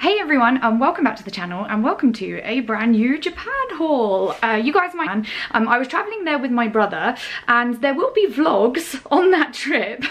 Hey everyone, welcome back to the channel and welcome to a brand new Japan haul. You guys might I was traveling there with my brother and there will be vlogs on that trip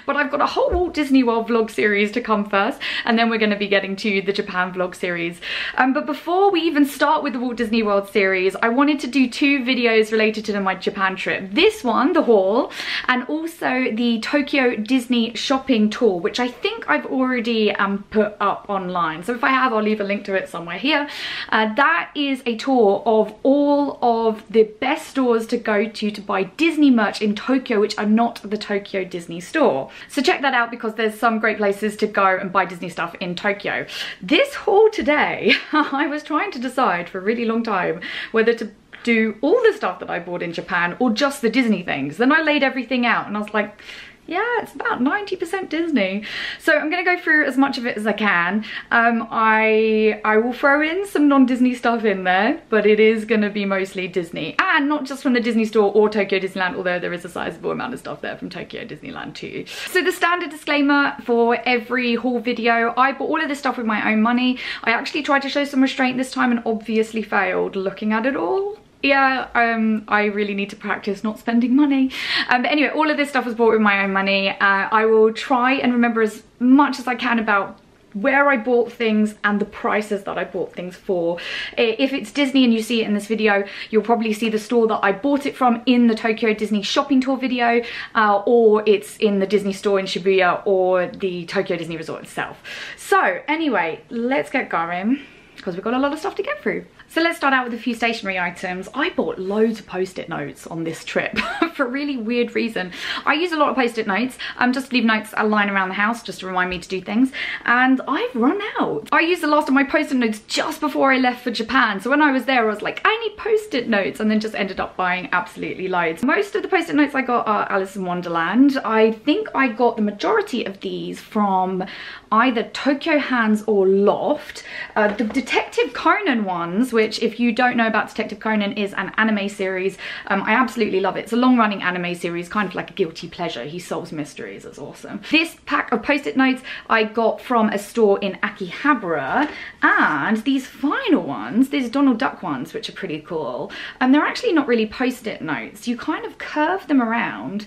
but I've got a whole Walt Disney World vlog series to come first, and then we're going to be getting to the Japan vlog series. But before we even start with the Walt Disney World series, I wanted to do two videos related to my Japan trip. This one, the haul, and also the Tokyo Disney shopping tour, which I think I've already put up online. So if I have, I'll leave a link to it somewhere here. That is a tour of all of the best stores to go to buy Disney merch in Tokyo, which are not the Tokyo Disney store. So check that out because there's some great places to go and buy Disney stuff in Tokyo. This haul today, I was trying to decide for a really long time whether to do all the stuff that I bought in Japan or just the Disney things. Then I laid everything out and I was like, yeah, it's about 90% Disney. So I'm gonna go through as much of it as I can. I will throw in some non-Disney stuff in there, but it is gonna be mostly Disney. And not just from the Disney store or Tokyo Disneyland, although there is a sizable amount of stuff there from Tokyo Disneyland too. So the standard disclaimer for every haul video, I bought all of this stuff with my own money. I actually tried to show some restraint this time and obviously failed looking at it all. Yeah, I really need to practice not spending money. But anyway, all of this stuff was bought with my own money. I will try and remember as much as I can about where I bought things and the prices that I bought things for. If it's Disney and you see it in this video, you'll probably see the store that I bought it from in the Tokyo Disney shopping tour video, or it's in the Disney store in Shibuya or the Tokyo Disney Resort itself. So anyway, let's get going because we've got a lot of stuff to get through. So let's start out with a few stationery items. I bought loads of post-it notes on this trip for a really weird reason. I use a lot of post-it notes, just leave notes lying around the house just to remind me to do things, and I've run out. I used the last of my post-it notes just before I left for Japan, so when I was there I was like, I need post-it notes, and then just ended up buying absolutely loads. Most of the post-it notes I got are Alice in Wonderland. I think I got the majority of these from either Tokyo Hands or Loft. The Detective Conan ones, which if you don't know about Detective Conan, is an anime series. I absolutely love it. It's a long-running anime series, kind of like a guilty pleasure. He solves mysteries, it's awesome. This pack of post-it notes I got from a store in Akihabara, and these final ones, these Donald Duck ones, which are pretty cool, and they're actually not really post-it notes. You kind of curve them around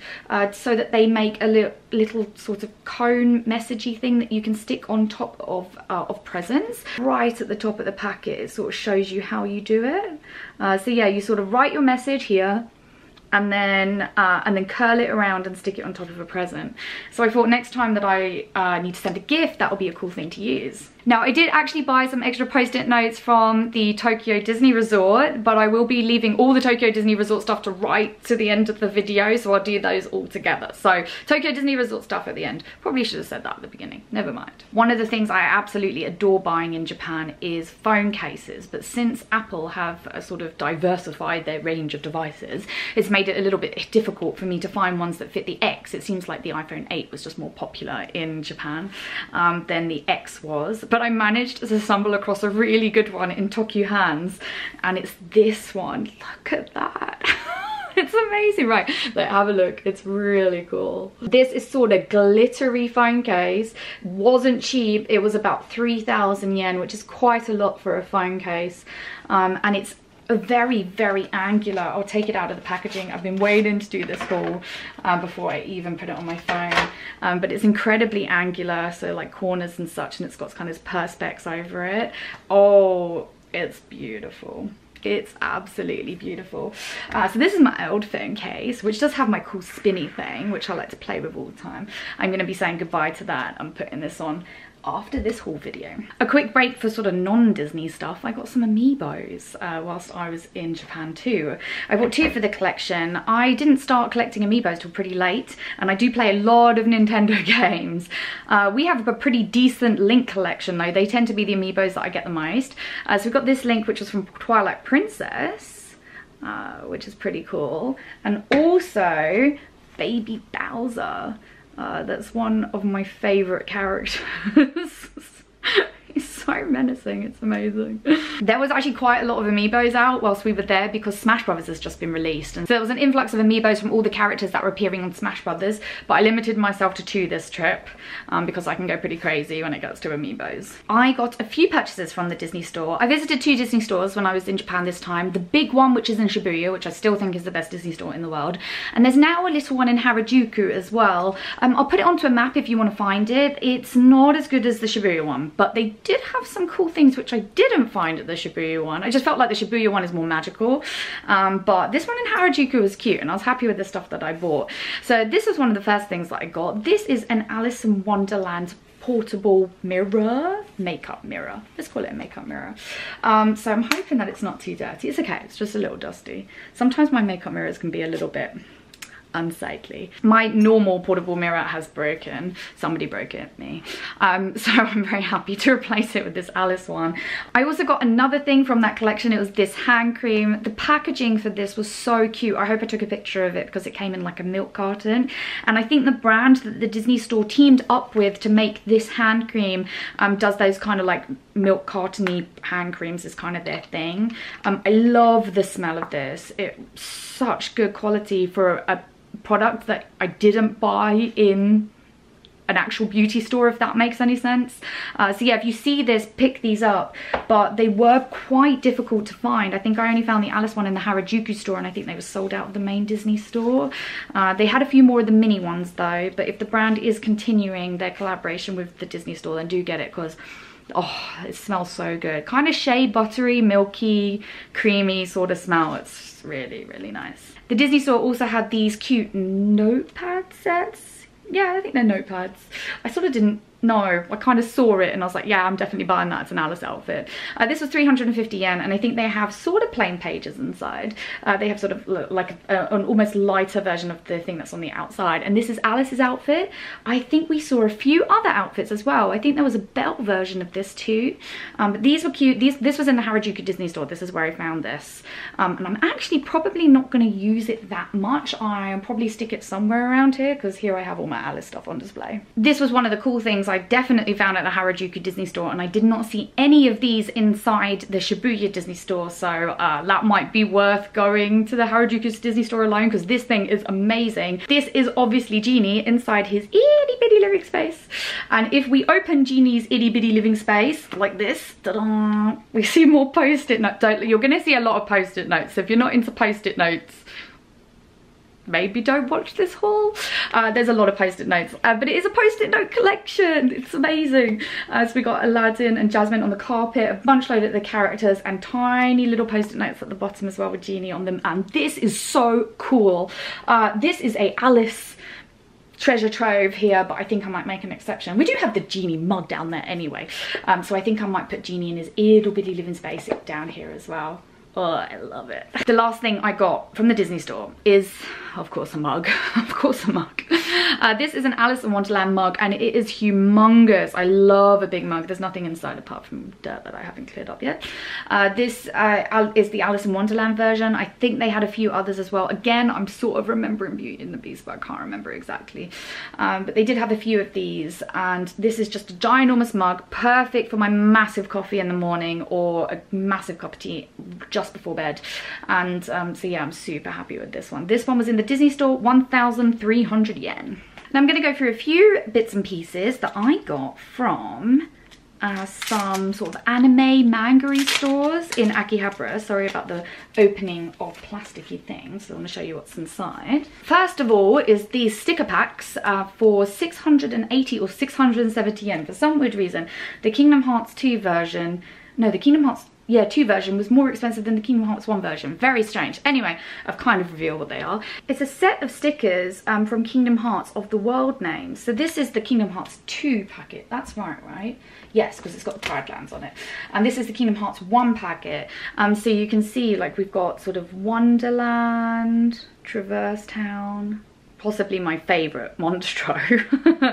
so that they make a little sort of cone messagey thing that you can stick on top of presents. Right at the top of the packet, it sort of shows you how you do it. So yeah, you sort of write your message here and then curl it around and stick it on top of a present. So I thought next time that I need to send a gift, that would be a cool thing to use. Now, I did actually buy some extra post-it notes from the Tokyo Disney Resort, but I will be leaving all the Tokyo Disney Resort stuff to right to the end of the video, so I'll do those all together. So, Tokyo Disney Resort stuff at the end. Probably should have said that at the beginning. Never mind. One of the things I absolutely adore buying in Japan is phone cases, but since Apple have sort of diversified their range of devices, it's made it a little bit difficult for me to find ones that fit the X. It seems like the iPhone 8 was just more popular in Japan than the X was. But I managed to stumble across a really good one in Tokyo Hands, and it's this one. Look at that. It's amazing, right? Like, have a look. It's really cool. This is sort of glittery phone case. Wasn't cheap. It was about 3,000 yen, which is quite a lot for a phone case. And it's very, very angular. I'll take it out of the packaging. I've been waiting to do this haul before I even put it on my phone. But it's incredibly angular, so like corners and such, and it's got kind of perspex over it. Oh, it's beautiful. It's absolutely beautiful. So this is my old phone case, which does have my cool spinny thing, which I like to play with all the time. I'm going to be saying goodbye to that and putting this on after this haul video. A quick break for sort of non-Disney stuff. I got some amiibos whilst I was in Japan too. I bought two for the collection. I didn't start collecting amiibos till pretty late, and I do play a lot of Nintendo games. We have a pretty decent Link collection though. They tend to be the amiibos that I get the most. So we've got this Link, which was from Twilight Princess, which is pretty cool, and also Baby Bowser. That's one of my favourite characters. He's so menacing, it's amazing. There was actually quite a lot of amiibos out whilst we were there because Smash Brothers has just been released, and so there was an influx of amiibos from all the characters that were appearing on Smash Brothers, but I limited myself to 2 this trip because I can go pretty crazy when it gets to amiibos. I got a few purchases from the Disney store. I visited 2 Disney stores when I was in Japan this time. The big one, which is in Shibuya, which I still think is the best Disney store in the world, and there's now a little one in Harajuku as well. I'll put it onto a map if you want to find it. It's not as good as the Shibuya one, but they did have some cool things which I didn't find at the Shibuya one. I just felt like the Shibuya one is more magical, but this one in Harajuku was cute, and I was happy with the stuff that I bought. So this was one of the first things that I got. This is an Alice in Wonderland portable mirror, makeup mirror. Let's call it a makeup mirror. So I'm hoping that it's not too dirty. It's okay, it's just a little dusty. Sometimes my makeup mirrors can be a little bit unsightly. My normal portable mirror has broken. Somebody broke it, me. So I'm very happy to replace it with this Alice one. I also got another thing from that collection. It was this hand cream. The packaging for this was so cute. I hope I took a picture of it because it came in like a milk carton. And I think the brand that the Disney store teamed up with to make this hand cream does those kind of like milk carton-y hand creams, is kind of their thing. I love the smell of this. It's such good quality for a product that I didn't buy in an actual beauty store, if that makes any sense. So yeah, if you see this, pick these up, but they were quite difficult to find. I think I only found the Alice one in the Harajuku store, and I think they were sold out of the main Disney store. They had a few more of the mini ones though, but if the brand is continuing their collaboration with the Disney store, then do get it, because oh, it smells so good. Kind of shea buttery, milky, creamy sort of smell. It's really, really nice. The Disney store also had these cute notepad sets. Yeah, I think they're notepads. I sort of didn't know. I kind of saw it and I was like, yeah, I'm definitely buying that. It's an Alice outfit. This was 350 yen, and I think they have sort of plain pages inside. They have sort of like an almost lighter version of the thing that's on the outside, and this is Alice's outfit. I think we saw a few other outfits as well. I think there was a belt version of this too, but these were cute. This was in the Harajuku Disney store. This is where I found this, and I'm actually probably not going to use it that much. I'll probably stick it somewhere around here because here I have all my Alice stuff on display. This was one of the cool things I definitely found at the Harajuku Disney store, and I did not see any of these inside the Shibuya Disney store, so that might be worth going to the Harajuku Disney store alone, because this thing is amazing. This is obviously Genie inside his itty bitty living space, and if we open Genie's itty bitty living space like this, ta-da, we see more post-it notes. You're gonna see a lot of post-it notes, so if you're not into post-it notes, maybe don't watch this haul. There's a lot of post-it notes, but it is a post-it note collection. It's amazing. So we got Aladdin and Jasmine on the carpet, a bunch load of the characters, and tiny little post-it notes at the bottom as well with Genie on them, and this is so cool. This is a Alice treasure trove here, but I think I might make an exception. We do have the Genie mug down there anyway, so I think I might put Genie in his itty bitty living space down here as well. Oh, I love it. The last thing I got from the Disney store is, of course, a mug. Of course, a mug. This is an Alice in Wonderland mug, and it is humongous. I love a big mug. There's nothing inside apart from dirt that I haven't cleared up yet. This is the Alice in Wonderland version. I think they had a few others as well. Again, I'm sort of remembering Beauty and the Beast, but I can't remember exactly. But they did have a few of these, and this is just a ginormous mug, perfect for my massive coffee in the morning or a massive cup of tea just before bed. And so yeah, I'm super happy with this one. This one was in the Disney store, 1,300 yen. Now I'm going to go through a few bits and pieces that I got from some sort of anime manga stores in Akihabara. Sorry about the opening of plasticky things. So I want to show you what's inside. First of all is these sticker packs for 680 or 670 yen. For some weird reason, the Kingdom Hearts 2 version, no, the Kingdom Hearts 2 version was more expensive than the Kingdom Hearts 1 version. Very strange. Anyway, I've kind of revealed what they are. It's a set of stickers from Kingdom Hearts of the world names. So this is the Kingdom Hearts 2 packet. That's right? Yes, because it's got the Pride Lands on it. And this is the Kingdom Hearts 1 packet. So you can see, like, we've got sort of Wonderland, Traverse Town, possibly my favourite, Monstro.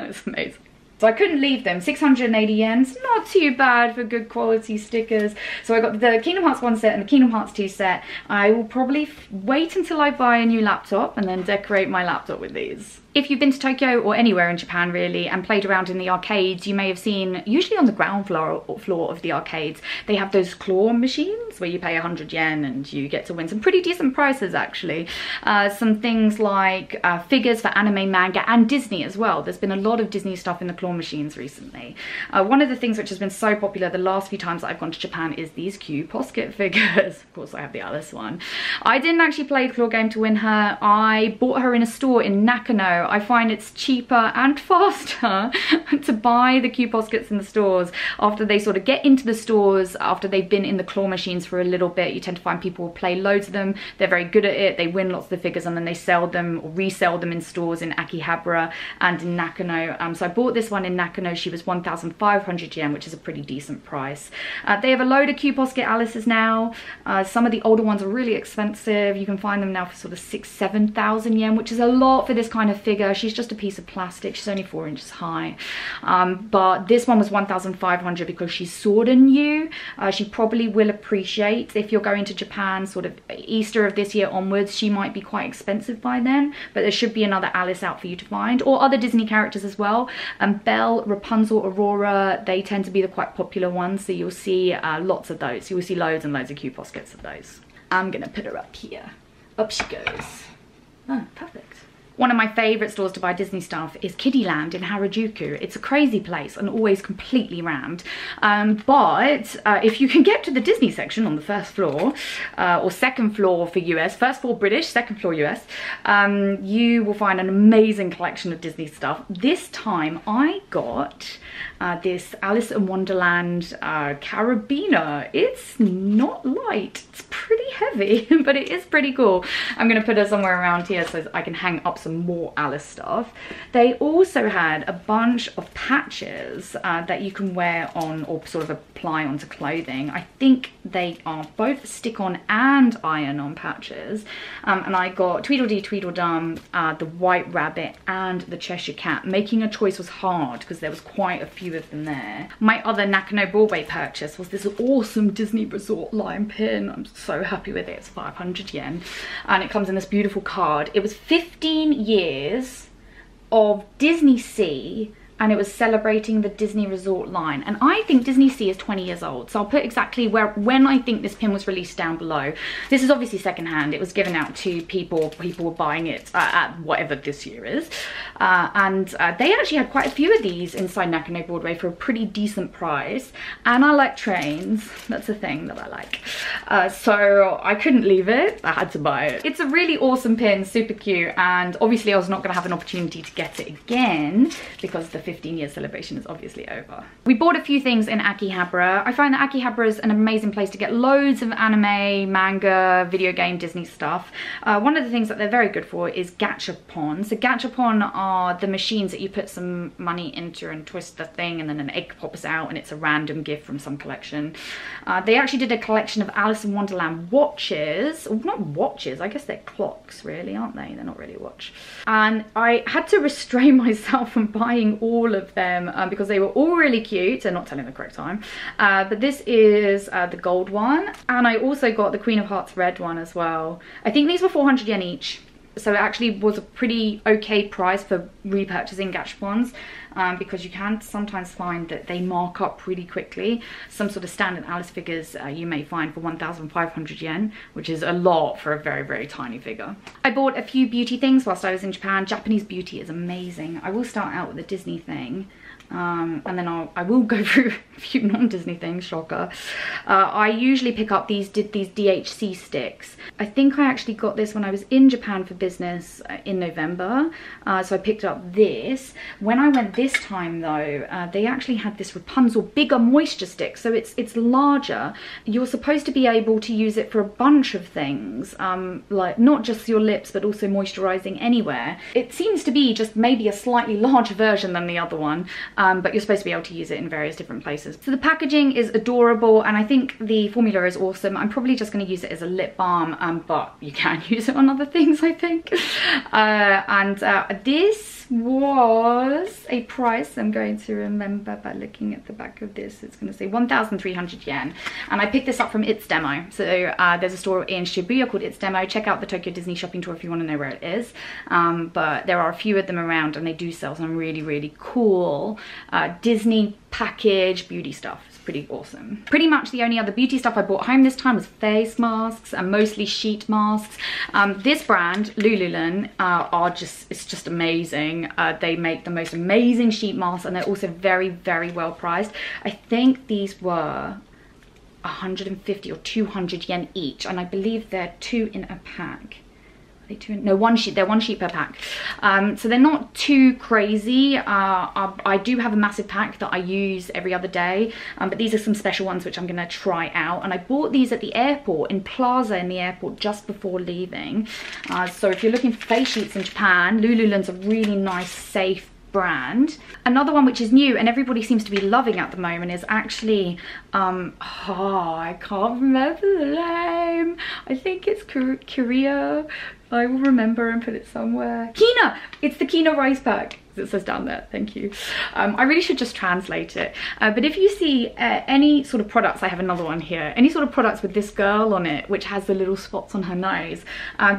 It's amazing. So I couldn't leave them. 680 yen, it's not too bad for good quality stickers. So I got the Kingdom Hearts 1 set and the Kingdom Hearts 2 set. I will probably wait until I buy a new laptop and then decorate my laptop with these. If you've been to Tokyo or anywhere in Japan really and played around in the arcades, you may have seen, usually on the ground floor of the arcades, they have those claw machines where you pay 100 yen and you get to win some pretty decent prizes actually. Some things like figures for anime, manga and Disney as well. There's been a lot of Disney stuff in the claw machines recently. One of the things which has been so popular the last few times that I've gone to Japan is these Q Posket figures. Of course I have the Alice one. I didn't actually play the claw game to win her. I bought her in a store in Nakano. I find it's cheaper and faster to buy the Q Poskets in the stores after they sort of get into the stores, after they've been in the claw machines for a little bit. You tend to find people play loads of them. They're very good at it. They win lots of the figures and then they sell them or resell them in stores in Akihabara and in Nakano. So I bought this one in Nakano. She was 1,500 yen, which is a pretty decent price. They have a load of Q Posket Alices now. Some of the older ones are really expensive. You can find them now for sort of 6,000–7,000 yen, which is a lot for this kind of figure. She's just a piece of plastic. She's only 4 inches high. But this one was 1,500 because she's sort of new. She probably will appreciate if you're going to Japan sort of Easter of this year onwards. She might be quite expensive by then, but there should be another Alice out for you to find, or other Disney characters as well. Belle, Rapunzel, Aurora, they tend to be the quite popular ones, so you'll see lots of those. You'll see loads and loads of Q Poskets of those. I'm gonna put her up here. Up she goes. Oh, perfect. One of my favourite stores to buy Disney stuff is Kiddyland in Harajuku. It's a crazy place and always completely rammed. But if you can get to the Disney section on the first floor, or second floor for US, first floor British, second floor US, you will find an amazing collection of Disney stuff. This time I got this Alice in Wonderland carabiner. It's not light, it's pretty heavy, but it is pretty cool. I'm gonna put her somewhere around here so I can hang up some more Alice stuff. They also had a bunch of patches that you can wear on or sort of apply onto clothing. I think they are both stick-on and iron-on patches. And I got Tweedledee Tweedledum, the White Rabbit and the Cheshire Cat. Making a choice was hard because there was quite a few of them there. My other Nakano Broadway purchase was this awesome Disney Resort line pin. I'm so happy with it. It's 500 yen and it comes in this beautiful card. It was 15 years of Disney Sea and it was celebrating the Disney Resort line. And I think Disney Sea is 20 years old. So I'll put exactly when I think this pin was released down below. This is obviously secondhand. It was given out to people were buying it at whatever this year is. They actually had quite a few of these inside Nakano Broadway for a pretty decent price. And I like trains. That's a thing that I like. So I couldn't leave it. I had to buy it. It's a really awesome pin, super cute. And obviously I was not gonna have an opportunity to get it again because the 15-year celebration is obviously over. We bought a few things in Akihabara. I find that Akihabara is an amazing place to get loads of anime, manga, video game, Disney stuff. One of the things that they're very good for is gachapon. So gachapon are the machines that you put some money into and twist the thing and then an egg pops out and it's a random gift from some collection. They actually did a collection of Alice in Wonderland watches, or not watches, I guess they're clocks really, aren't they? They're not really a watch. And I had to restrain myself from buying all of them because they were all really cute and not telling the correct time. But this is the gold one, and I also got the Queen of Hearts red one as well. I think these were 400 yen each. So it actually was a pretty okay price for repurchasing gachapons because you can sometimes find that they mark up pretty quickly. Some sort of standard Alice figures you may find for 1,500 yen, which is a lot for a very, very tiny figure. I bought a few beauty things whilst I was in Japan. Japanese beauty is amazing. I will start out with the Disney thing. And then I will go through a few non-Disney things, shocker. I usually pick up these DHC sticks. I think I actually got this when I was in Japan for business in November. So I picked up this. When I went this time though, they actually had this Rapunzel bigger moisture stick. So it's larger. You're supposed to be able to use it for a bunch of things, like not just your lips, but also moisturizing anywhere. It seems to be just maybe a slightly larger version than the other one. But you're supposed to be able to use it in various different places. So the packaging is adorable and I think the formula is awesome. I'm probably just going to use it as a lip balm, but you can use it on other things, I think. This was a price I'm going to remember by looking at the back of this. It's going to say 1,300 yen, and I picked this up from It's Demo. So there's a store in Shibuya called It's Demo. Check out the Tokyo Disney shopping tour if you want to know where it is. But there are a few of them around, and they do sell some really cool Disney package beauty stuff. It's pretty awesome. Pretty much the only other beauty stuff I bought home this time was face masks, and mostly sheet masks. This brand, Lululemon, it's just amazing. They make the most amazing sheet masks, and they're also very well priced. I think these were 150 or 200 yen each, and I believe they're 2 in a pack. No, one sheet. They're 1 sheet per pack. So they're not too crazy. I do have a massive pack that I use every other day, but these are some special ones which I'm going to try out. And I bought these at the airport, in Plaza in the airport, just before leaving. So if you're looking for face sheets in Japan, Lululemon's a really nice, safe brand. Another one which is new and everybody seems to be loving at the moment is actually I can't remember the name. I think it's Korea. I will remember and put it somewhere. Kina! It's the Kina rice pack. It says down there, thank you. I really should just translate it. But if you see any sort of products, I have another one here, any sort of products with this girl on it, which has the little spots on her nose.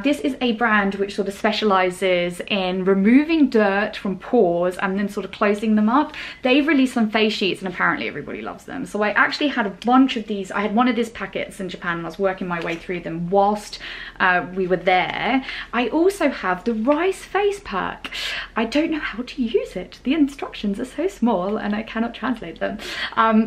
This is a brand which sort of specializes in removing dirt from pores and then sort of closing them up. They've released some face sheets and apparently everybody loves them. So I actually had a bunch of these. I had one of these packets in Japan and I was working my way through them whilst we were there. I also have the rice face pack. I don't know how to use it. The instructions are so small and I cannot translate them.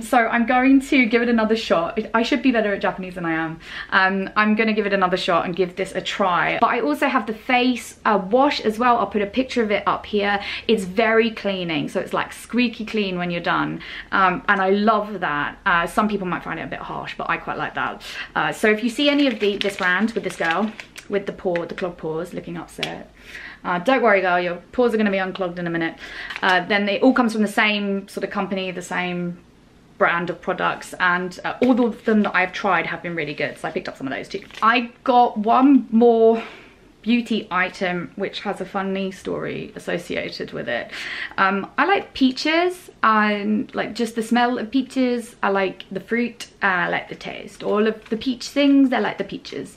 So I'm going to give it another shot. I should be better at Japanese than I am. I'm going to give it another shot and give this a try. But I also have the face wash as well. I'll put a picture of it up here. It's very cleaning, so it's like squeaky clean when you're done. And I love that. Some people might find it a bit harsh, but I quite like that. So if you see any of this brand with this girl, with the clogged pores, looking upset, don't worry girl, your pores are going to be unclogged in a minute. Then it all comes from the same sort of company, the same brand of products, and all of them that I've tried have been really good, so I picked up some of those too. I got one more beauty item which has a funny story associated with it. I like peaches, and like just the smell of peaches. I like the fruit, I like the taste. All of the peach things, I like the peaches.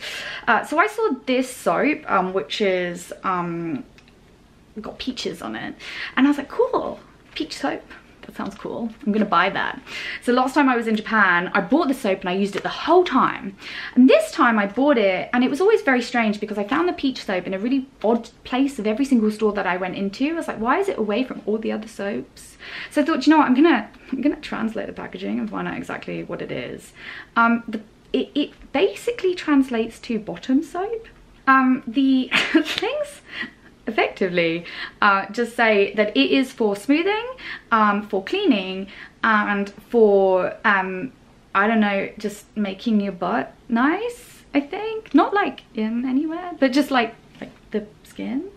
So I saw this soap which is got peaches on it, and I was like, cool, peach soap. That sounds cool. I'm gonna buy that. So last time I was in Japan, I bought the soap and I used it the whole time. And this time I bought it, and it was always very strange because I found the peach soap in a really odd place of every single store that I went into. I was like, why is it away from all the other soaps? So I thought, you know what, I'm gonna translate the packaging and find out exactly what it is. It basically translates to bottom soap. The things effectively just say that it is for smoothing, for cleaning, and for I don't know, just making your butt nice, I think. Not like in anywhere, but just like the skin,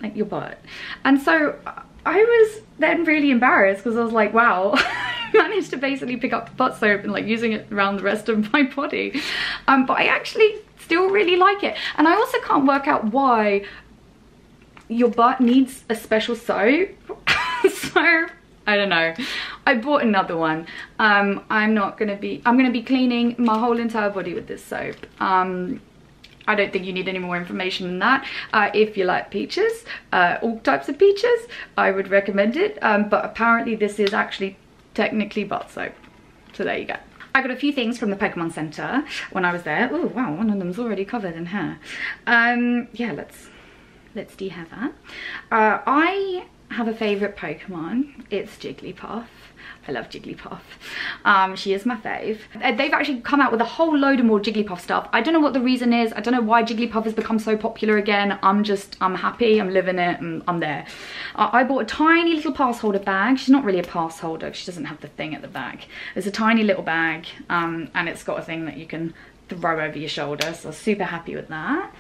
like your butt. And so I was then really embarrassed because I was like, wow, I managed to basically pick up the butt soap and like using it around the rest of my body. But I actually still really like it. And I also can't work out why your butt needs a special soap. So I don't know, I bought another one. I'm gonna be cleaning my whole entire body with this soap. I don't think you need any more information than that. If you like peaches, all types of peaches, I would recommend it. But apparently this is actually technically butt soap, so there you go. I got a few things from the Pokemon Center when I was there. Oh wow, one of them's already covered in hair. Yeah, let's de-hair that. I have a favourite Pokemon. It's Jigglypuff. I love Jigglypuff. She is my fave. They've actually come out with a whole load of more Jigglypuff stuff. I don't know what the reason is. I don't know why Jigglypuff has become so popular again. I'm happy, I'm living it, and I'm there. I bought a tiny little pass holder bag. She's not really a pass holder, she doesn't have the thing at the back. It's a tiny little bag, and it's got a thing that you can throw over your shoulder, so super happy with that.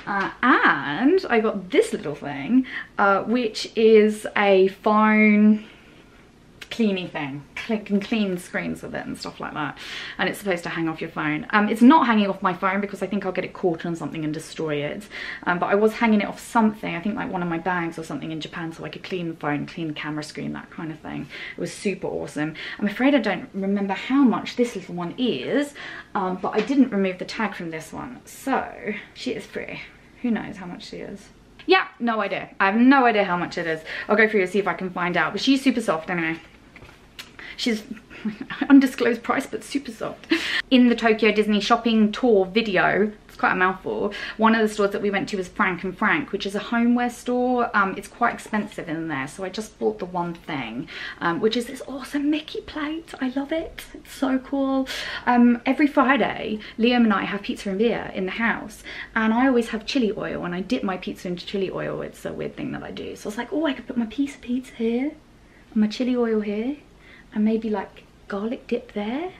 And I got this little thing, which is a phone cleany thing. Click and clean screens with it and stuff like that. And it's supposed to hang off your phone. It's not hanging off my phone because I think I'll get it caught on something and destroy it. But I was hanging it off something, I think like one of my bags or something in Japan, so I could clean the phone, clean the camera screen, that kind of thing. It was super awesome. I'm afraid I don't remember how much this little one is, but I didn't remove the tag from this one. So she is free. Who knows how much she is? Yeah, no idea. I have no idea how much it is. I'll go through to see if I can find out. But she's super soft anyway. She's undisclosed price, but super soft. In the Tokyo Disney shopping tour video, it's quite a mouthful, one of the stores that we went to was Frank and Frank, which is a homeware store. It's quite expensive in there, so I just bought the one thing, which is this awesome Mickey plate. I love it. It's so cool. Every Friday, Liam and I have pizza and beer in the house, and I always have chili oil, and I dip my pizza into chili oil. It's a weird thing that I do. So I was like, oh, I could put my piece of pizza here, and my chili oil here, and maybe like garlic dip there.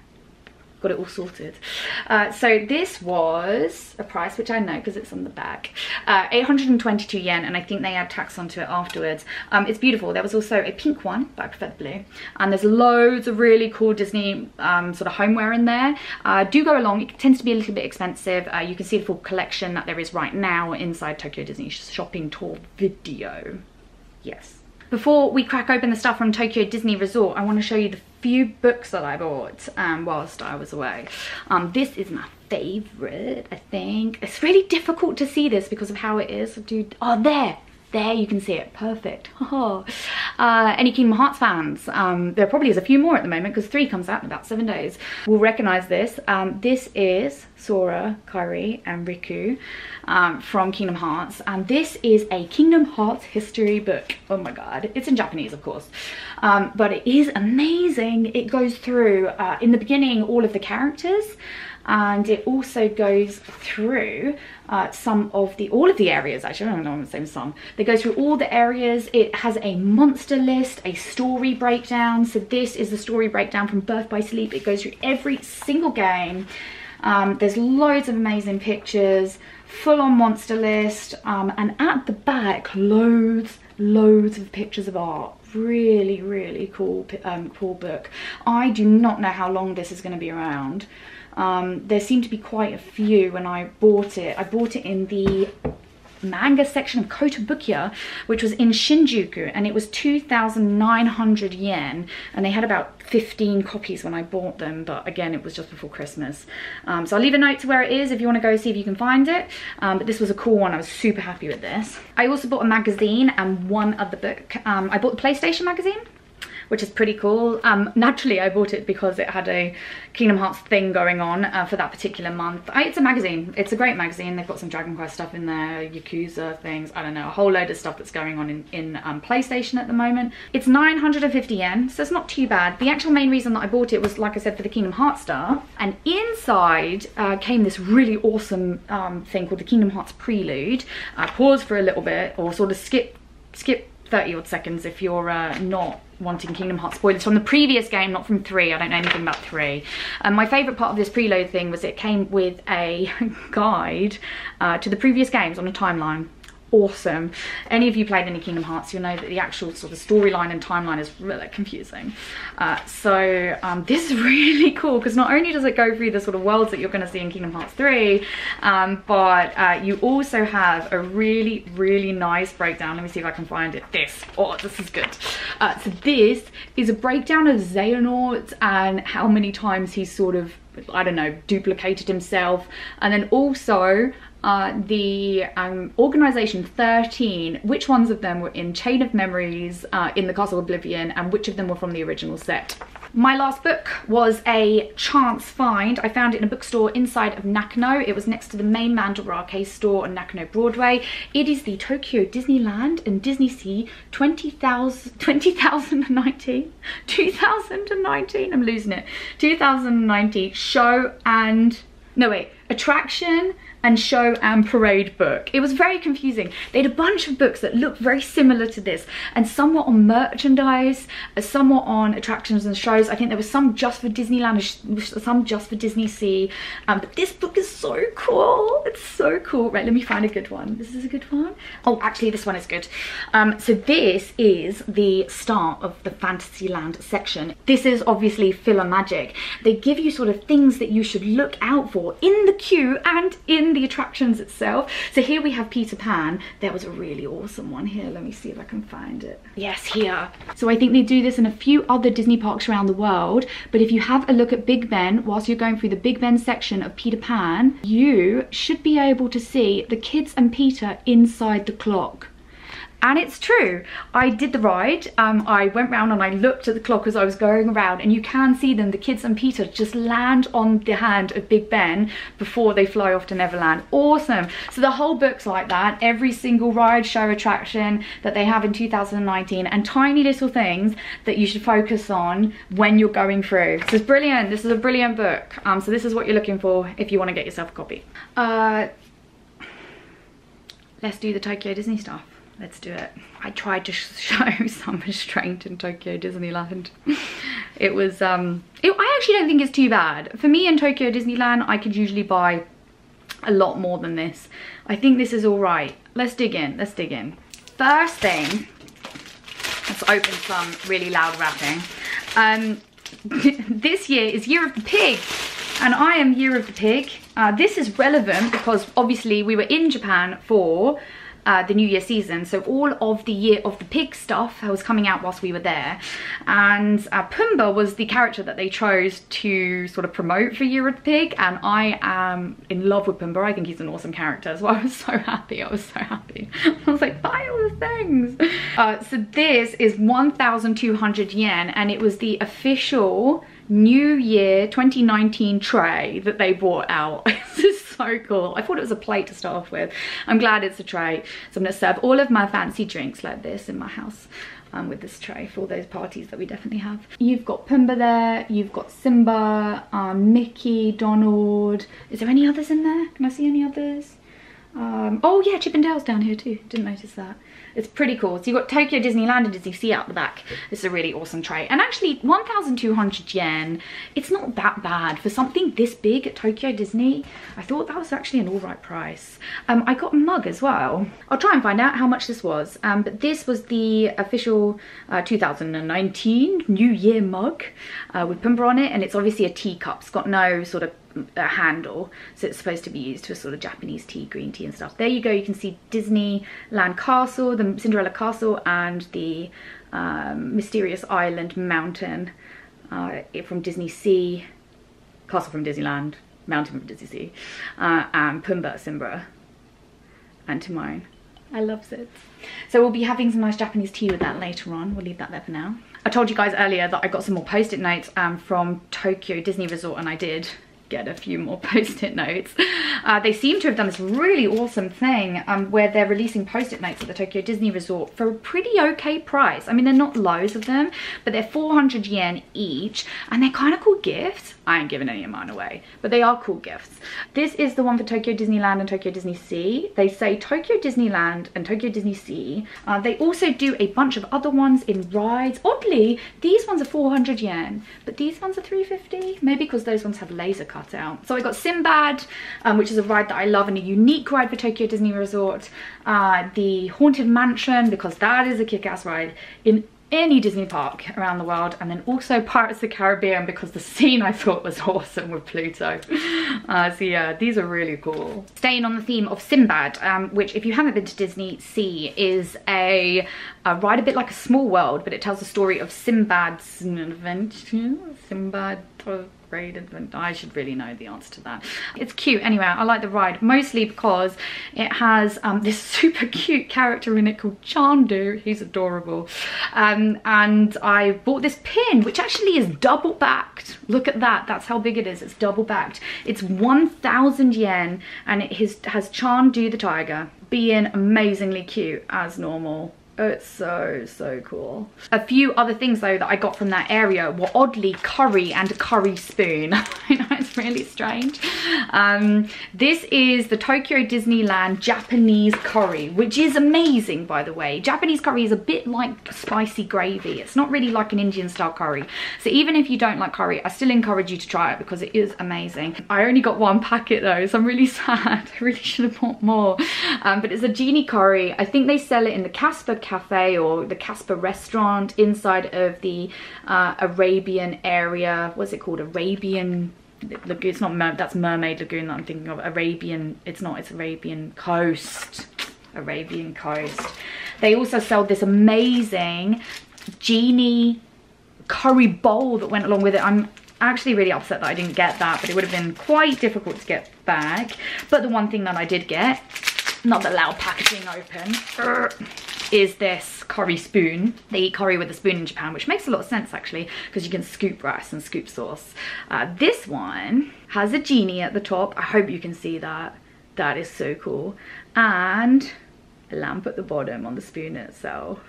Got it all sorted. So this was a price, which I know because it's on the back, 822 yen, and I think they add tax onto it afterwards. It's beautiful. There was also a pink one, but I prefer the blue, and there's loads of really cool Disney sort of homeware in there. Do go along. It tends to be a little bit expensive. You can see the full collection that there is right now inside Tokyo Disney shopping tour video. Yes. Before we crack open the stuff from Tokyo Disney Resort, I want to show you the few books that I bought whilst I was away. This is my favourite, I think. It's really difficult to see this because of how it is. Oh, there you can see it. Perfect. Any Kingdom Hearts fans, there probably is a few more at the moment because 3 comes out in about 7 days, will recognise this. This is Sora, Kairi and Riku from Kingdom Hearts, and this is a Kingdom Hearts history book. Oh my god, it's in Japanese of course, but it is amazing. It goes through in the beginning all of the characters, and it also goes through all of the areas. Actually, I don't know, I'm saying some. They go through all the areas. It has a monster list, a story breakdown. So this is the story breakdown from Birth by Sleep. It goes through every single game. There's loads of amazing pictures, full-on monster list, and at the back, loads of pictures of art. Really cool, cool book. I do not know how long this is going to be around. There seemed to be quite a few when I bought it. I bought it in the manga section of Kotobukiya, which was in Shinjuku, and it was 2,900 yen, and they had about 15 copies when I bought them, but again, it was just before Christmas. So I'll leave a note to where it is if you want to go see if you can find it, but this was a cool one. I was super happy with this. I also bought a magazine and one other book. I bought the PlayStation magazine, which is pretty cool. Naturally, I bought it because it had a Kingdom Hearts thing going on for that particular month. It's a magazine. It's a great magazine. They've got some Dragon Quest stuff in there, Yakuza things, I don't know, a whole load of stuff that's going on in PlayStation at the moment. It's 950 yen, so it's not too bad. The actual main reason that I bought it was, like I said, for the Kingdom Hearts stuff. And inside came this really awesome thing called the Kingdom Hearts Prelude. Pause for a little bit, or sort of skip 30 odd seconds if you're not wanting Kingdom Hearts spoilers from the previous game, not from 3. I don't know anything about 3. My favourite part of this preload thing was it came with a guide to the previous games on a timeline. Awesome. Any of you played any Kingdom Hearts, you'll know that the actual sort of storyline and timeline is really confusing. This is really cool because not only does it go through the sort of worlds that you're going to see in Kingdom Hearts 3, but you also have a really nice breakdown. Let me see if I can find it. This is good. So this is a breakdown of Xehanort and how many times he's sort of, I don't know, duplicated himself, and then also the Organization 13, which ones of them were in Chain of Memories, in the Castle of Oblivion, and which of them were from the original set. My last book was a chance find. I found it in a bookstore inside of Nakano. It was next to the main Mandarake store on Nakano Broadway. It is the Tokyo Disneyland and Disney Sea 2019, I'm losing it, 2019 show and, no wait, attraction and show and parade book. It was very confusing. They had a bunch of books that looked very similar to this, and some were on merchandise, some were on attractions and shows. I think there was some just for Disneyland, some just for Disney Sea. But this book is so cool. It's so cool. Right, let me find a good one. This is a good one. Oh, actually this one is good. So this is the start of the Fantasyland section. This is obviously PhilaMagic. They give you sort of things that you should look out for in the queue and in the attractions itself. So here we have Peter Pan. There was a really awesome one here. Let me see if I can find it. Yes, here. So I think they do this in a few other Disney parks around the world, but if you have a look at Big Ben, whilst you're going through the Big Ben section of Peter Pan, you should be able to see the kids and Peter inside the clock. And it's true. I did the ride. I went round and I looked at the clock as I was going around, and you can see them, the kids and Peter, just land on the hand of Big Ben before they fly off to Neverland. Awesome. So the whole book's like that. Every single ride, show, attraction that they have in 2019, and tiny little things that you should focus on when you're going through. So it's brilliant. This is a brilliant book. So this is what you're looking for if you want to get yourself a copy. Let's do the Tokyo Disney stuff. Let's do it. I tried to show some restraint in Tokyo Disneyland. It was, I actually don't think it's too bad. For me in Tokyo Disneyland, I could usually buy a lot more than this. I think this is all right. Let's dig in, let's dig in. First thing, let's open some really loud rapping. This year is Year of the Pig, and I am Year of the Pig. This is relevant because obviously we were in Japan for the New Year season, so all of the Year of the Pig stuff was coming out whilst we were there, and Pumbaa was the character that they chose to sort of promote for Year of the Pig, and I am in love with Pumbaa. I think he's an awesome character, so I was so happy. I was so happy. I was like, buy all the things. So this is 1,200 yen, and it was the official New Year 2019 tray that they brought out. This is so cool. I thought it was a plate to start off with. I'm glad it's a tray. So I'm going to serve all of my fancy drinks like this in my house with this tray for all those parties that we definitely have. You've got Pumbaa there, you've got Simba, Mickey, Donald. Is there any others in there? Can I see any others? Oh yeah, Chip and Dale's down here too. Didn't notice that. It's pretty cool. So you've got Tokyo Disneyland and Disney Sea out the back. This is a really awesome tray. And actually 1,200 yen, it's not that bad for something this big at Tokyo Disney. I thought that was actually an all right price. I got a mug as well. I'll try and find out how much this was. But this was the official 2019 New Year mug with Pumbaa on it. And it's obviously a teacup. It's got no sort of a handle, so it's supposed to be used for sort of Japanese tea, green tea and stuff. There you go. You can see Disneyland Castle, the Cinderella Castle, and the Mysterious Island Mountain from Disney Sea, Castle from Disneyland, Mountain from Disney Sea, and Pumbaa, Simba, and Timon. I love it. So we'll be having some nice Japanese tea with that later on. We'll leave that there for now. I told you guys earlier that I got some more post-it notes from Tokyo Disney Resort, and I did get a few more post-it notes. They seem to have done this really awesome thing where they're releasing post-it notes at the Tokyo Disney Resort for a pretty okay price. I mean, they're not loads of them, but they're 400 yen each, and they're kind of cool gifts. I ain't giving any of mine away, but they are cool gifts. This is the one for Tokyo Disneyland and Tokyo Disney Sea. They say Tokyo Disneyland and Tokyo Disney Sea. They also do a bunch of other ones in rides. Oddly, these ones are 400 yen, but these ones are 350, maybe because those ones have laser cut out. So I got Sinbad, which is a ride that I love and a unique ride for Tokyo Disney Resort. The Haunted Mansion, because that is a kick-ass ride in any Disney park around the world, and then also Pirates of the Caribbean because the scene I thought was awesome with Pluto. So yeah, these are really cool. Staying on the theme of Sinbad, which if you haven't been to Disney Sea is a ride a bit like a Small World, but it tells the story of Sinbad's adventure. I should really know the answer to that. It's cute anyway. I like the ride mostly because it has this super cute character in it called Chandu. He's adorable. And I bought this pin, which actually is double backed. Look at that. That's how big it is. It's double backed. It's 1,000 yen, and it has Chandu the tiger being amazingly cute as normal. It's so cool. A few other things though that I got from that area were oddly curry and a curry spoon. I know it's really strange. This is the Tokyo Disneyland Japanese curry, which is amazing, by the way. Japanese curry is a bit like spicy gravy. It's not really like an Indian style curry. So even if you don't like curry, I still encourage you to try it because it is amazing. I only got one packet though, so I'm really sad. I really should have bought more. But it's a genie curry. I think they sell it in the Casper Cafe or the Casper restaurant inside of the Arabian area. What's it called? Arabian Lagoon. It's not, that's Mermaid Lagoon that I'm thinking of. Arabian, it's not, it's Arabian Coast. Arabian Coast. They also sell this amazing genie curry bowl that went along with it. I'm actually really upset that I didn't get that, but it would have been quite difficult to get back. But the one thing that I did get, not the loud packaging open, is this curry spoon. They eat curry with a spoon in Japan, which makes a lot of sense actually, because you can scoop rice and scoop sauce. This one has a genie at the top. I hope you can see that. That is so cool. And a lamp at the bottom on the spoon itself.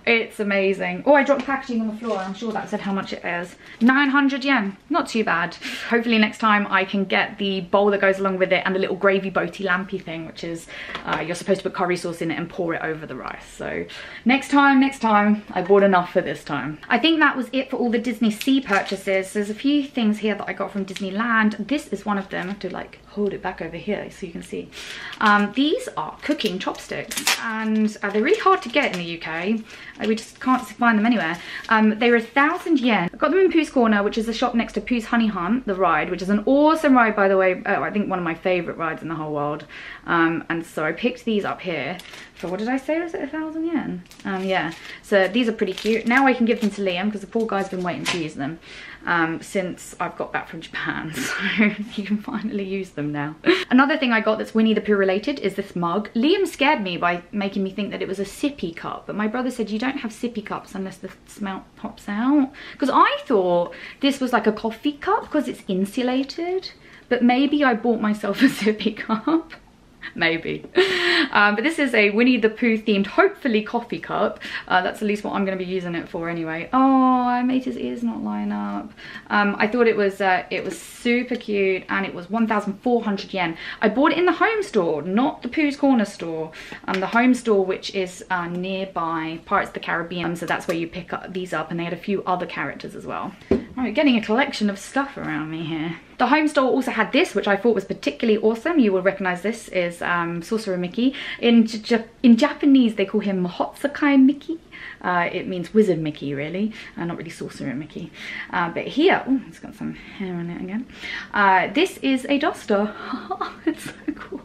It's amazing. Oh, I dropped packaging on the floor. I'm sure that said how much it is. 900 yen. Not too bad. Hopefully next time I can get the bowl that goes along with it and the little gravy boaty lampy thing, which is you're supposed to put curry sauce in it and pour it over the rice. So next time, I bought enough for this time. I think that was it for all the Disney Sea purchases. There's a few things here that I got from Disneyland. This is one of them. I have to like hold it back over here so you can see. These are cooking chopsticks and they're really hard to get in the UK. We just can't find them anywhere. They were 1,000 yen. I got them in Pooh's Corner, which is the shop next to Pooh's Honey Hunt, the ride, which is an awesome ride, by the way. Oh, I think one of my favorite rides in the whole world. And so I picked these up here for, what did I say, was it 1,000 yen? Yeah, so these are pretty cute. Now I can give them to Liam because the poor guy's been waiting to use them since I've got back from Japan, so he can finally use them now. Another thing I got that's Winnie the Pooh related is this mug. Liam scared me by making me think that it was a sippy cup, but my brother said you don't have sippy cups unless the smell pops out, because I thought this was like a coffee cup because it's insulated, but maybe I bought myself a sippy cup. Maybe. But this is a Winnie the Pooh themed, hopefully, coffee cup. That's at least what I'm going to be using it for anyway. Oh, I made his ears not line up. I thought it was super cute, and it was 1,400 yen. I bought it in the home store, not the Pooh's Corner store. The home store, which is nearby Pirates of the Caribbean, so that's where you pick these up, and they had a few other characters as well. Right, getting a collection of stuff around me here. The home store also had this, which I thought was particularly awesome. You will recognize this is Sorcerer Mickey. In Japanese, they call him Mahotsukai Mickey. It means Wizard Mickey, really. Not really Sorcerer Mickey. But here, oh, it's got some hair on it again. This is a duster. It's so cool.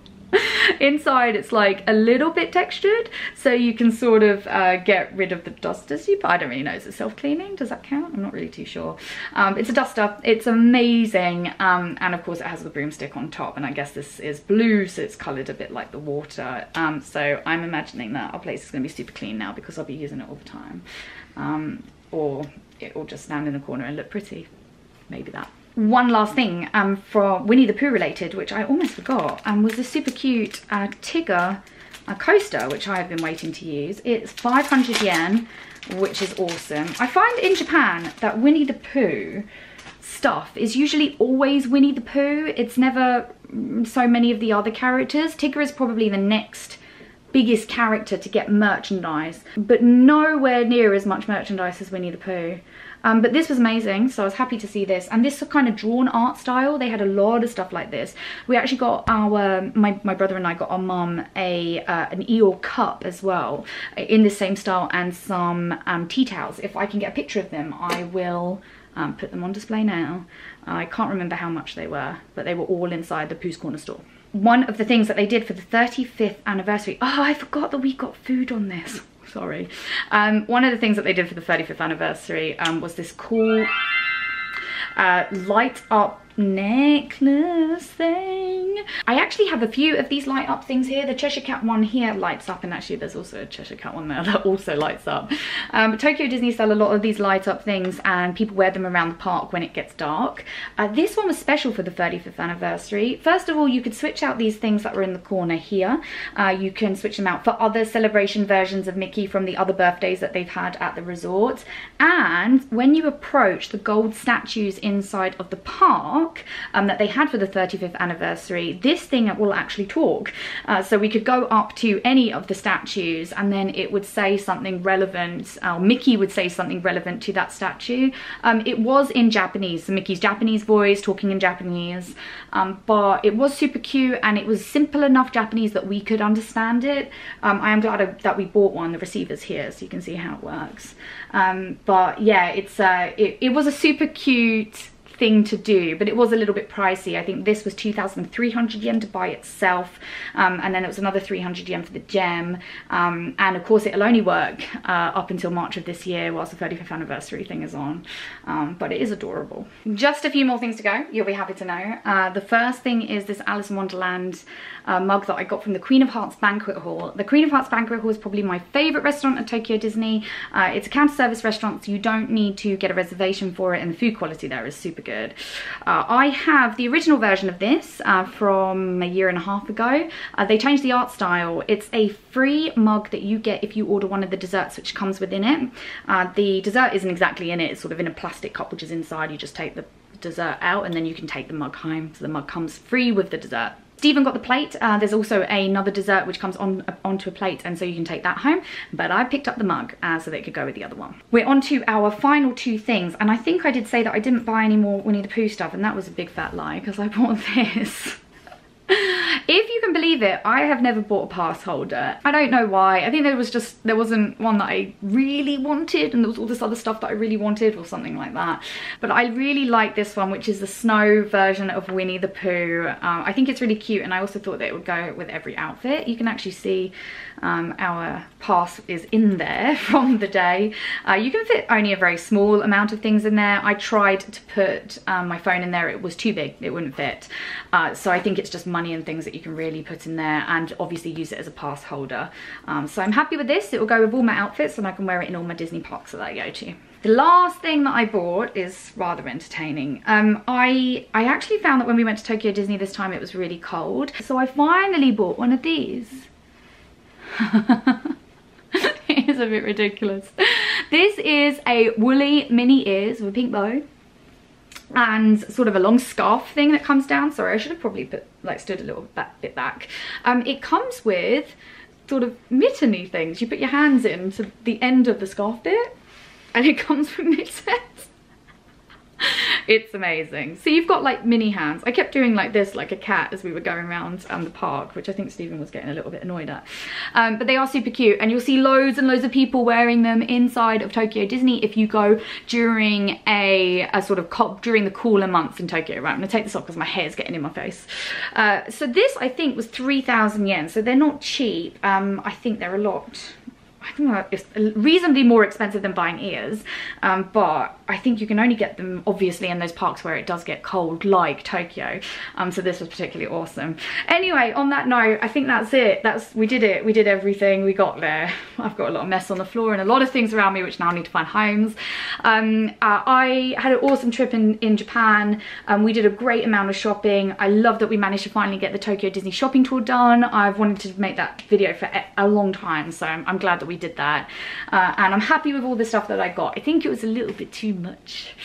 Inside it's like a little bit textured, so you can sort of get rid of the dust as you, I don't really know, is it self-cleaning? Does that count? I'm not really too sure. It's a duster, it's amazing, and of course it has the broomstick on top, and I guess this is blue, so it's coloured a bit like the water, so I'm imagining that our place is going to be super clean now because I'll be using it all the time, or it will just stand in the corner and look pretty, maybe that. One last thing for Winnie the Pooh related, which I almost forgot, was this super cute Tigger coaster, which I have been waiting to use. It's 500 yen, which is awesome. I find in Japan that Winnie the Pooh stuff is usually always Winnie the Pooh. It's never so many of the other characters. Tigger is probably the next biggest character to get merchandise, but nowhere near as much merchandise as Winnie the Pooh. But this was amazing, so I was happy to see this. And this kind of drawn art style, they had a lot of stuff like this. We actually got my brother and I got our mum an Eeyore cup as well, in the same style, and some tea towels. If I can get a picture of them, I will put them on display now. I can't remember how much they were, but they were all inside the Pooh's Corner store. One of the things that they did for the 35th anniversary, oh, I forgot that we got food on this. Sorry. One of the things that they did for the 35th anniversary was this cool light up necklace thing. I actually have a few of these light up things here. The Cheshire Cat one here lights up, and actually there's also a Cheshire Cat one there that also lights up. Tokyo Disney sell a lot of these light up things, and people wear them around the park when it gets dark. This one was special for the 35th anniversary. First of all, you could switch out these things that were in the corner here. You can switch them out for other celebration versions of Mickey from the other birthdays that they've had at the resort. And when you approach the gold statues inside of the park, park that they had for the 35th anniversary. This thing will actually talk. So we could go up to any of the statues and then it would say something relevant. Mickey would say something relevant to that statue. It was in Japanese, so Mickey's Japanese voice, talking in Japanese, but it was super cute and it was simple enough Japanese that we could understand it. I am glad that we bought one. The receiver's here so you can see how it works. But yeah, it was a super cute thing to do, but it was a little bit pricey. I think this was 2,300 yen to buy itself, and then it was another 300 yen for the gem, and of course it'll only work up until March of this year whilst the 35th anniversary thing is on, but it is adorable. Just a few more things to go, you'll be happy to know. The first thing is this Alice in Wonderland mug that I got from the Queen of Hearts Banquet Hall. The Queen of Hearts Banquet Hall is probably my favourite restaurant at Tokyo Disney. It's a counter service restaurant, so you don't need to get a reservation for it, and the food quality there is super good. I have the original version of this from a year and a half ago. They changed the art style. It's a free mug that you get if you order one of the desserts which comes within it. The dessert isn't exactly in it, it's sort of in a plastic cup which is inside. You just take the dessert out and then you can take the mug home, so the mug comes free with the dessert. Stephen got the plate. There's also another dessert which comes onto a plate, and so you can take that home, but I picked up the mug so that it could go with the other one. We're on to our final two things, and I think I did say that I didn't buy any more Winnie the Pooh stuff, and that was a big fat lie because I bought this. If you can believe it, I have never bought a pass holder. I don't know why. I think there wasn't one that I really wanted, and there was all this other stuff that I really wanted or something like that. But I really like this one, which is the snow version of Winnie the Pooh. I think it's really cute, and I also thought that it would go with every outfit. You can actually see our pass is in there from the day. You can fit only a very small amount of things in there. I tried to put my phone in there. It was too big. It wouldn't fit. So I think it's just money and things that you can really put in there, and obviously use it as a pass holder. So I'm happy with this. It will go with all my outfits, and I can wear it in all my Disney parks that I go to. The last thing that I bought is rather entertaining. I actually found that when we went to Tokyo Disney this time, it was really cold. So I finally bought one of these. It is a bit ridiculous. This is a woolly mini ears with a pink bow and sort of a long scarf thing that comes down. Sorry, I should have probably stood a little bit back. It comes with sort of mitteny things. You put your hands in to the end of the scarf bit and it comes with mittens. It's amazing. So you've got like mini hands. I kept doing like this like a cat as we were going around the park, which I think Stephen was getting a little bit annoyed at. But they are super cute, and you'll see loads and loads of people wearing them inside of Tokyo Disney if you go during during the cooler months in Tokyo. Right, I'm gonna take this off because my hair is getting in my face. So this I think was 3,000 yen, so they're not cheap. I think they're I think it's reasonably more expensive than buying ears, but I think you can only get them obviously in those parks where it does get cold, like Tokyo. So this was particularly awesome. Anyway, on that note, I think that's it. We did it. We did everything. We got there. I've got a lot of mess on the floor and a lot of things around me which now need to find homes. I had an awesome trip in Japan. We did a great amount of shopping. I love that we managed to finally get the Tokyo Disney shopping tour done. I've wanted to make that video for a long time, so I'm glad that we did that, and I'm happy with all the stuff that I got. I think it was a little bit too much.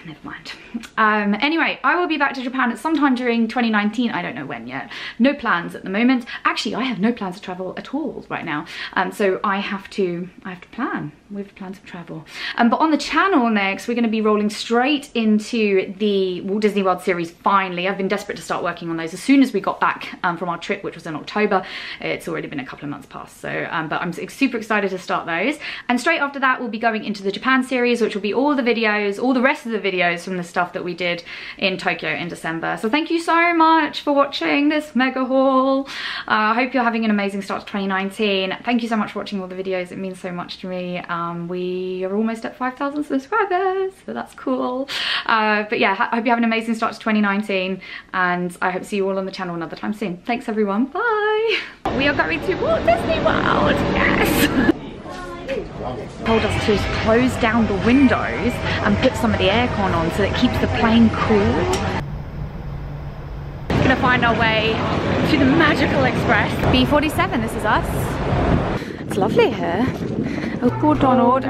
Never mind. Anyway, I will be back to Japan at some time during 2019. I don't know when yet. No plans at the moment. Actually, I have no plans to travel at all right now. So I have to plan. We have plans for travel. But on the channel next, we're going to be rolling straight into the Walt Disney World series finally. I've been desperate to start working on those as soon as we got back from our trip, which was in October. It's already been a couple of months past, so but I'm super excited to start those. And straight after that, we'll be going into the Japan series, which will be all the videos, all the rest of the videos from the stuff that we did in Tokyo in December. So thank you so much for watching this mega haul. I hope you're having an amazing start to 2019. Thank you so much for watching all the videos. It means so much to me. We are almost at 5,000 subscribers, so that's cool. But yeah, I hope you have an amazing start to 2019, and I hope to see you all on the channel another time soon. Thanks everyone, bye! We are going to Walt Disney World, yes! Told us to close down the windows and put some of the aircon on so that it keeps the plane cool. We're gonna find our way to the Magical Express. B47, this is us. It's lovely here. Oh, poor Donald.